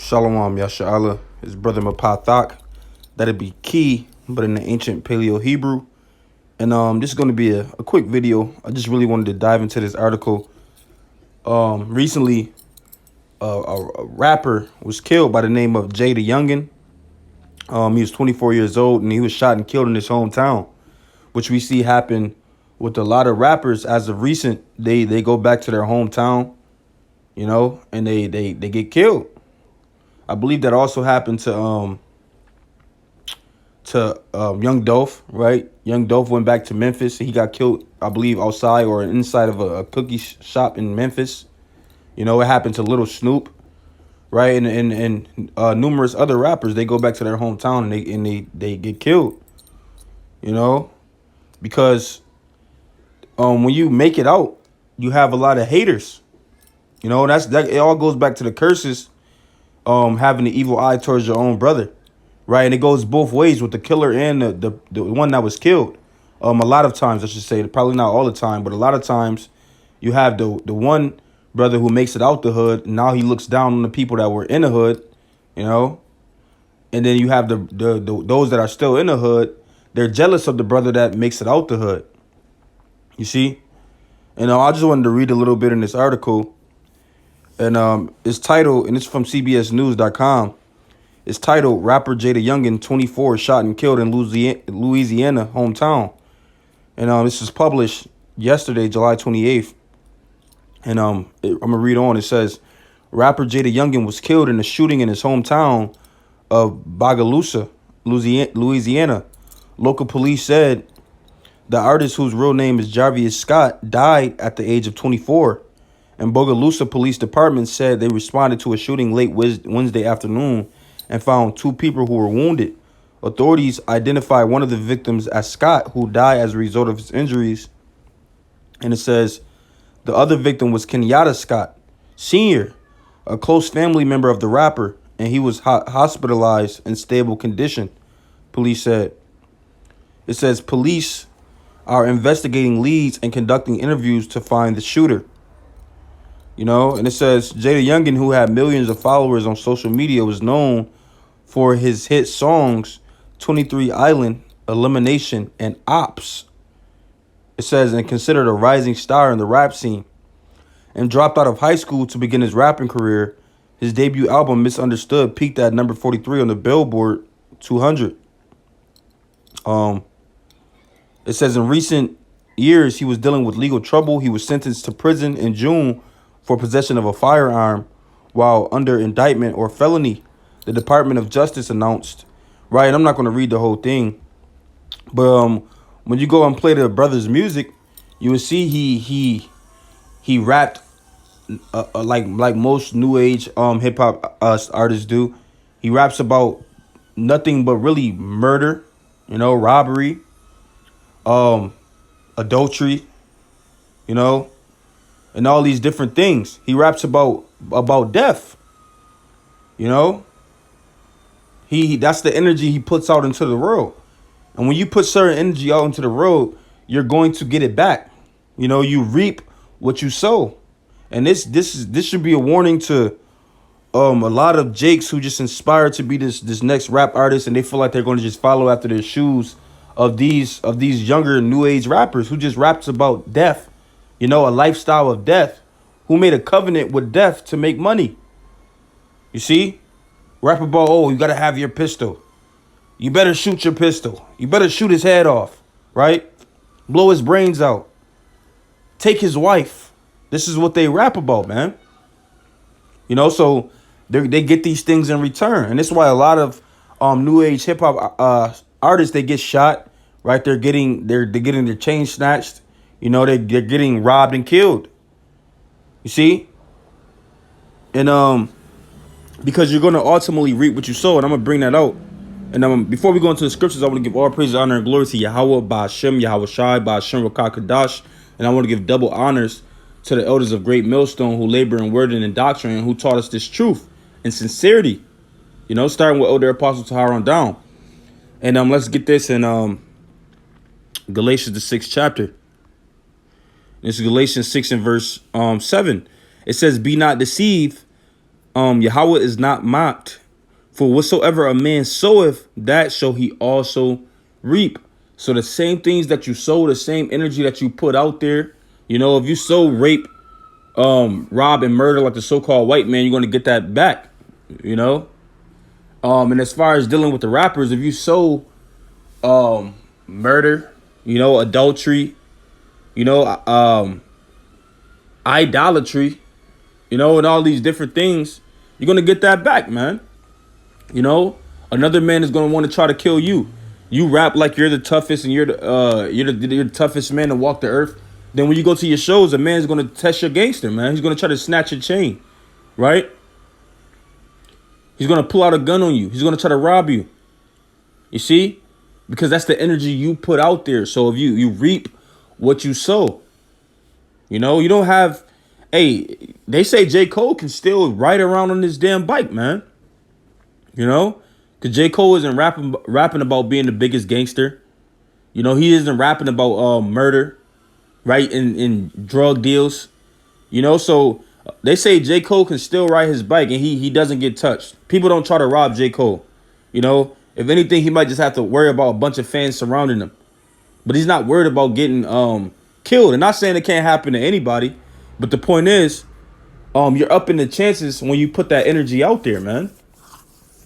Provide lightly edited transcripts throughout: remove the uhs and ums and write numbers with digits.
Shalom Yasha'Allah, his brother Mapathak. That'd be key, but in the ancient Paleo Hebrew. And this is going to be a quick video. I just really wanted to dive into this article. Recently, a rapper was killed by the name of Jay the Youngin. He was 24 years old, and he was shot and killed in his hometown, which we see happen with a lot of rappers as of recent. They go back to their hometown, and they get killed. I believe that also happened to Young Dolph, right? Young Dolph went back to Memphis. He got killed, I believe, outside or inside of a cookie shop in Memphis. It happened to Little Snoop, right? And numerous other rappers. They go back to their hometown and they get killed. Because when you make it out, you have a lot of haters. That it all goes back to the curses. Having the evil eye towards your own brother, right? And it goes both ways with the killer and the one that was killed. A lot of times, I should say, probably not all the time, but a lot of times you have the one brother who makes it out the hood. And now he looks down on the people that were in the hood, and then you have the those that are still in the hood. They're jealous of the brother that makes it out the hood. You see? And I just wanted to read a little bit in this article. And it's titled, and it's from CBSnews.com. It's titled, Rapper Jay the Youngin, 24, shot and killed in Louisiana hometown. And this was published yesterday, July 28th. And I'm going to read on. It says, rapper Jay the Youngin was killed in a shooting in his hometown of Bogalusa, Louisiana. Local police said the artist, whose real name is Jarvis Scott, died at the age of 24. And Bogalusa Police Department said they responded to a shooting late Wednesday afternoon and found two people who were wounded. Authorities identified one of the victims as Scott, who died as a result of his injuries. And it says the other victim was Kenyatta Scott, Sr., a close family member of the rapper, and he was hospitalized in stable condition, police said. It says police are investigating leads and conducting interviews to find the shooter. And it says Jay the Youngin, who had millions of followers on social media, was known for his hit songs 23 Island, Elimination, and Ops. It says, and considered a rising star in the rap scene, and dropped out of high school to begin his rapping career. His debut album, Misunderstood, peaked at number 43 on the Billboard 200. It says in recent years, he was dealing with legal trouble. He was sentenced to prison in June for possession of a firearm while under indictment or felony, the Department of Justice announced. Right, and I'm not going to read the whole thing, but when you go and play the brother's music, you will see he rapped like most new age hip hop artists do. He raps about nothing but really murder, robbery, adultery, and all these different things. He raps about death. That's the energy he puts out into the world. And when you put certain energy out into the world, you're going to get it back. You reap what you sow. And this should be a warning to a lot of Jakes who just inspired to be this next rap artist, and they feel like they're going to just follow after their shoes of these younger new age rappers who just raps about death. A lifestyle of death, who made a covenant with death to make money. You see? Rap about, you got to have your pistol. You better shoot your pistol. You better shoot his head off, right? Blow his brains out. Take his wife. This is what they rap about, man. So they get these things in return. And this is why a lot of new age hip hop artists, they get shot, right? They're getting their chains snatched. They're getting robbed and killed. You see? And because you're going to ultimately reap what you sow, and I'm going to bring that out. And before we go into the scriptures, I want to give all praise, honor, and glory to Yahweh, Ba'ashem, Yahweh Shai, Ba'ashem, Rakah Kadash. And I want to give double honors to the elders of Great Millstone who labor in word and in doctrine and who taught us this truth and sincerity. Starting with Elder Apostle Tahar on down. And let's get this in Galatians, the 6th chapter. This is Galatians 6 and verse 7. It says, be not deceived. Yahweh is not mocked. For whatsoever a man soweth, that shall he also reap. So the same things that you sow, the same energy that you put out there, if you sow rape, rob and murder like the so-called white man, you're gonna get that back. You know. And as far as dealing with the rappers, if you sow murder, adultery, you know, idolatry, and all these different things, you're gonna get that back, man. Another man is gonna want to try to kill you. You rap like you're the toughest and you're the toughest man to walk the earth. Then when you go to your shows, a man's gonna test your gangster, man. He's gonna try to snatch your chain, right? He's gonna pull out a gun on you. He's gonna try to rob you. You see, because that's the energy you put out there. So if you reap what you sow, you don't have. Hey, they say J. Cole can still ride around on this damn bike, man. Because J. Cole isn't rapping about being the biggest gangster. He isn't rapping about murder, right? In drug deals. So they say J. Cole can still ride his bike and he doesn't get touched. People don't try to rob J. Cole. If anything, he might just have to worry about a bunch of fans surrounding him. But he's not worried about getting killed. And not saying it can't happen to anybody, but the point is, you're upping the chances when you put that energy out there, man.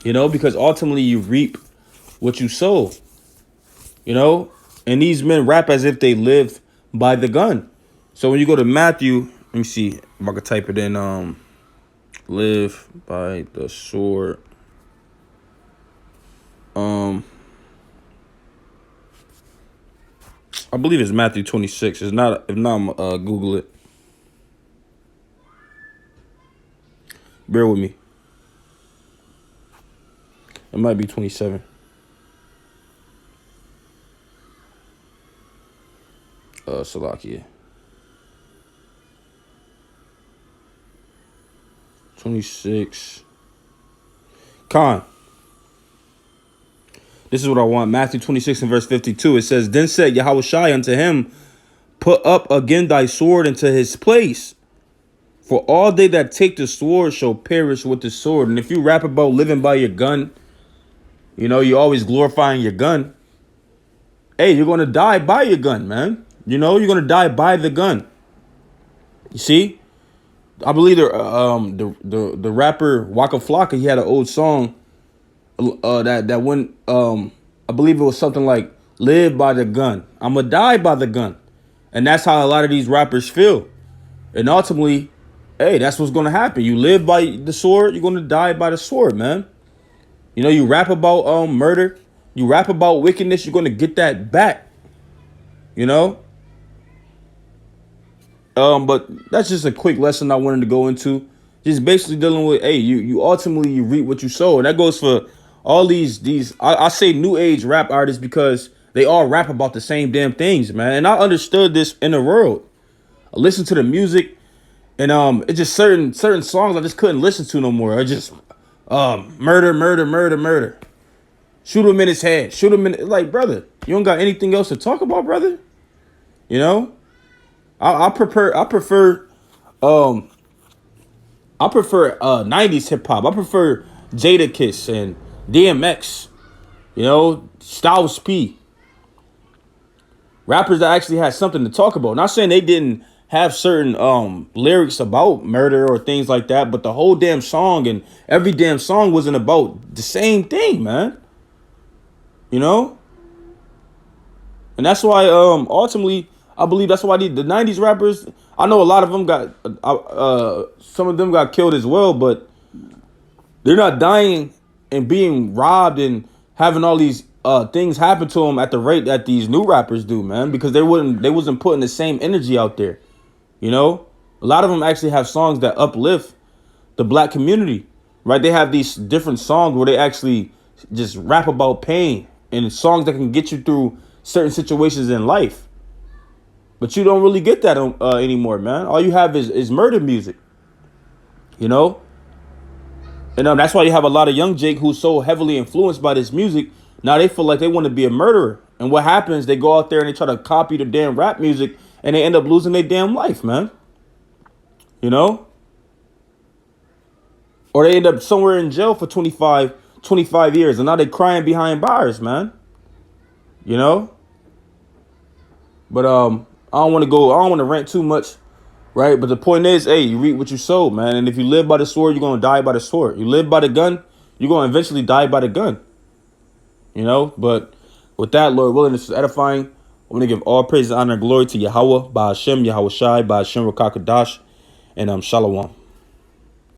Because ultimately you reap what you sow. And these men rap as if they live by the gun. So when you go to Matthew, let me see if I could type it in. Live by the sword. I believe it's Matthew 26. It's not. If not, I'm Google it. Bear with me. It might be 27. Salakia. 26. Khan. This is what I want. Matthew 26 and verse 52. It says, Then said Yahushua unto him, Put up again thy sword into his place. For all they that take the sword shall perish with the sword. And if you rap about living by your gun, you're always glorifying your gun. Hey, you're going to die by your gun, man. You're going to die by the gun. You see? I believe the rapper Waka Flocka, he had an old song that went, I believe it was something like, live by the gun. I'm going to die by the gun. And that's how a lot of these rappers feel. And ultimately, hey, that's what's going to happen. You live by the sword, you're going to die by the sword, man. You rap about murder, you rap about wickedness, you're going to get that back. But that's just a quick lesson I wanted to go into. Just basically dealing with, hey, you ultimately you reap what you sow. And that goes for all these I say new age rap artists because they all rap about the same damn things, man. And I understood this in the world. I listened to the music and it's just certain songs I just couldn't listen to no more. I just murder, murder, murder, murder. Shoot him in his head. Shoot him in like, brother, you don't got anything else to talk about, brother? I prefer 90s hip hop. I prefer Jadakiss and DMX, Styles P. Rappers that actually had something to talk about. Not saying they didn't have certain lyrics about murder or things like that, but the whole damn song and every damn song wasn't about the same thing, man. And that's why ultimately I believe that's why the 90s rappers, I know a lot of them some of them got killed as well, but they're not dying and being robbed and having all these things happen to them at the rate that these new rappers do, man, because they wasn't putting the same energy out there. A lot of them actually have songs that uplift the black community, right? They have these different songs where they actually just rap about pain and songs that can get you through certain situations in life. But you don't really get that anymore, man. All you have is murder music, And that's why you have a lot of young Jake who's so heavily influenced by this music. Now they feel like they want to be a murderer. And what happens, they go out there and they try to copy the damn rap music and they end up losing their damn life, man. Or they end up somewhere in jail for 25 years, and now they crying behind bars, man. You know? But I don't want to rant too much, right? But the point is, hey, you reap what you sowed, man. And if you live by the sword, you're gonna die by the sword. You live by the gun, you're gonna eventually die by the gun. You know? But with that, Lord willing, this is edifying. I want to give all praise, honor, and glory to Yahweh, by Hashem, Yahweh Shai, by Hashem Rakakadash, and Shalom.